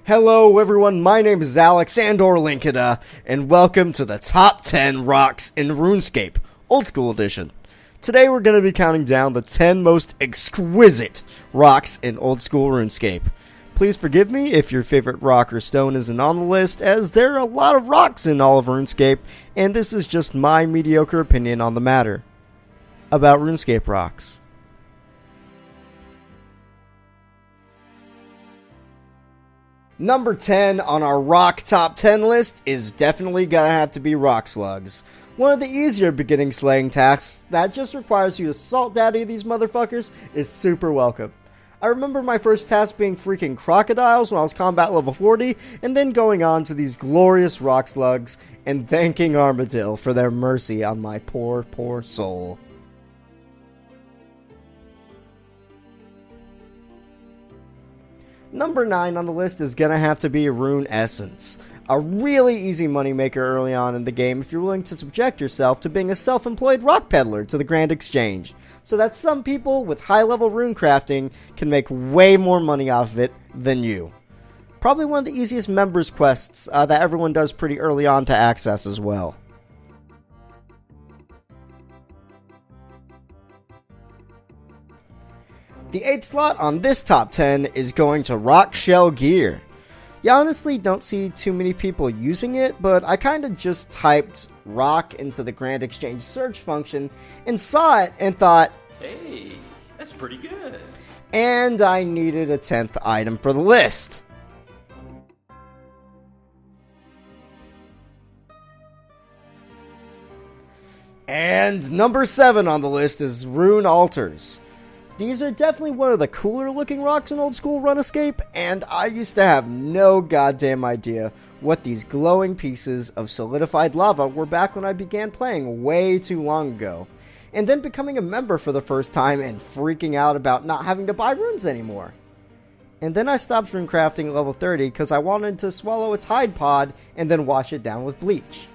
Hello everyone, my name is Alex Andor Linkada, and welcome to the top 10 rocks in Runescape, Old School Edition. Today we're going to be counting down the 10 most exquisite rocks in Old School RuneScape. Please forgive me if your favorite rock or stone isn't on the list, as there are a lot of rocks in all of RuneScape, and this is just my mediocre opinion on the matter about RuneScape rocks. Number 10 on our rock top 10 list is definitely gonna have to be rock slugs. One of the easier beginning slaying tasks that just requires you to salt daddy these motherfuckers is super welcome. I remember my first task being freaking crocodiles when I was combat level 40, and then going on to these glorious rock slugs and thanking Armadillo for their mercy on my poor, poor soul. Number 9 on the list is gonna have to be Rune Essence. A really easy moneymaker early on in the game if you're willing to subject yourself to being a self-employed rock peddler to the Grand Exchange, so that some people with high-level rune crafting can make way more money off of it than you. Probably one of the easiest members quests that everyone does pretty early on to access as well. The 8th slot on this top 10 is going to Rock Shell Gear. You honestly don't see too many people using it, but I kinda just typed rock into the Grand Exchange search function and saw it and thought, hey, that's pretty good. And I needed a 10th item for the list. And number 7 on the list is Rune Altars. These are definitely one of the cooler looking rocks in Old School Runescape, and I used to have no goddamn idea what these glowing pieces of solidified lava were back when I began playing way too long ago. And then becoming a member for the first time and freaking out about not having to buy runes anymore. And then I stopped rune crafting at level 30 because I wanted to swallow a Tide Pod and then wash it down with bleach.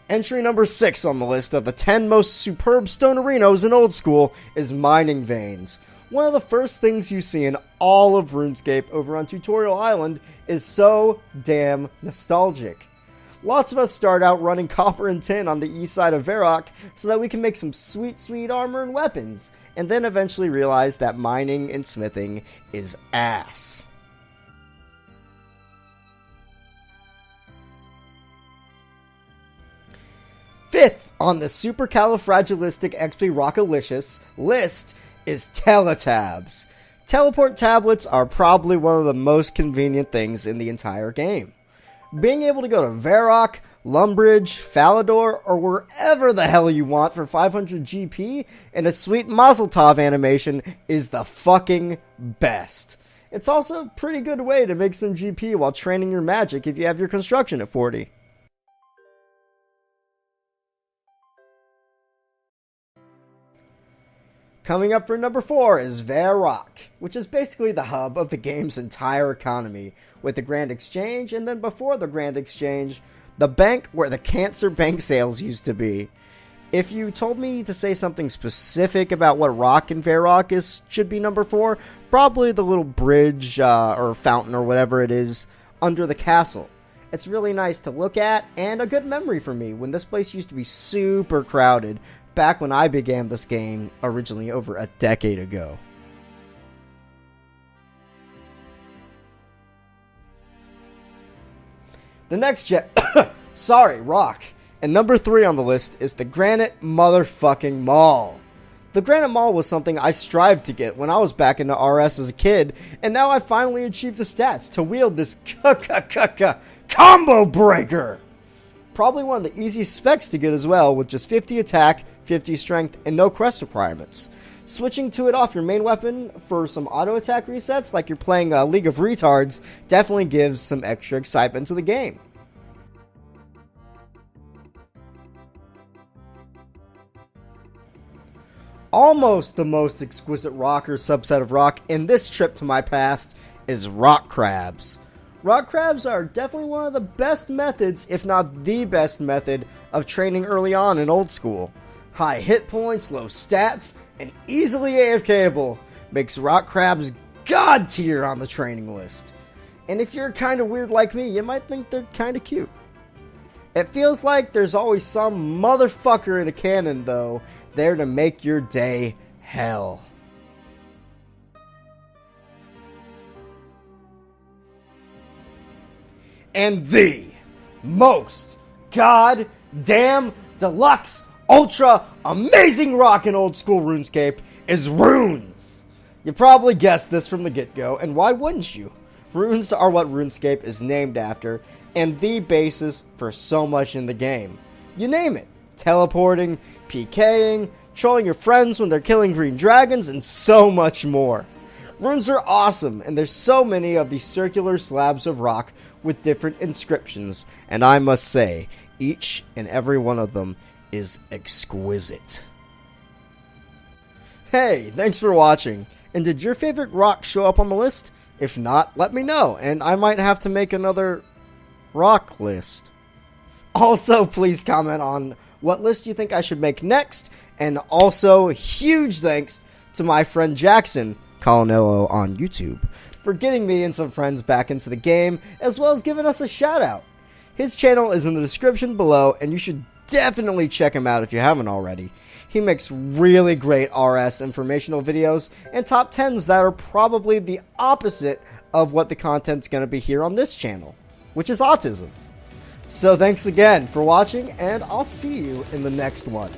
Entry number 6 on the list of the 10 most superb stonerinos in Old School is Mining Veins. One of the first things you see in all of RuneScape over on Tutorial Island is so damn nostalgic. Lots of us start out running copper and tin on the east side of Varrock so that we can make some sweet armor and weapons, and then eventually realize that mining and smithing is ass. Fifth on the supercalifragilisticexpialidocious list is teletabs. Teleport tablets are probably one of the most convenient things in the entire game. Being able to go to Varrock, Lumbridge, Falador, or wherever the hell you want for 500 GP and a sweet Mazel Tov animation is the fucking best. It's also a pretty good way to make some GP while training your magic if you have your construction at 40. Coming up for number 4 is Varrock, which is basically the hub of the game's entire economy, with the Grand Exchange, and then before the Grand Exchange, the bank where the cancer bank sales used to be. If you told me to say something specific about what rock in Varrock should be number 4, probably the little bridge or fountain or whatever it is under the castle. It's really nice to look at, and a good memory for me when this place used to be super crowded back when I began this game originally over a decade ago. The next rock. And number 3 on the list is the Granite motherfucking Maul. The Granite Maul was something I strived to get when I was back into RS as a kid, and now I finally achieved the stats to wield this combo breaker. Probably one of the easiest specs to get as well, with just 50 attack, 50 strength, and no crest requirements. Switching to it off your main weapon for some auto attack resets, like you're playing a League of Retards, definitely gives some extra excitement to the game. Almost the most exquisite rock or subset of rock in this trip to my past is rock crabs. Rock crabs are definitely one of the best methods, if not the best method, of training early on in Old School. High hit points, low stats, and easily AFKable makes rock crabs god tier on the training list. And if you're kind of weird like me, you might think they're kind of cute. It feels like there's always some motherfucker in a cannon, though, there to make your day hell. And the most goddamn deluxe ultra amazing rock in old school RuneScape is runes. You probably guessed this from the get-go, and why wouldn't you? Runes are what RuneScape is named after, and the basis for so much in the game. You name it. Teleporting, PKing, trolling your friends when they're killing green dragons, and so much more. Runes are awesome, and there's so many of these circular slabs of rock with different inscriptions, and I must say, each and every one of them is exquisite. Hey, thanks for watching, and did your favorite rock show up on the list? If not, let me know, and I might have to make another rock list. Also, please comment on what list you think I should make next, and also, huge thanks to my friend Jackson Colonello on YouTube for getting me and some friends back into the game, as well as giving us a shout out. His channel is in the description below, and you should definitely check him out if you haven't already. He makes really great RS informational videos and top 10s that are probably the opposite of what the content's going to be here on this channel, which is autism. So thanks again for watching, and I'll see you in the next one.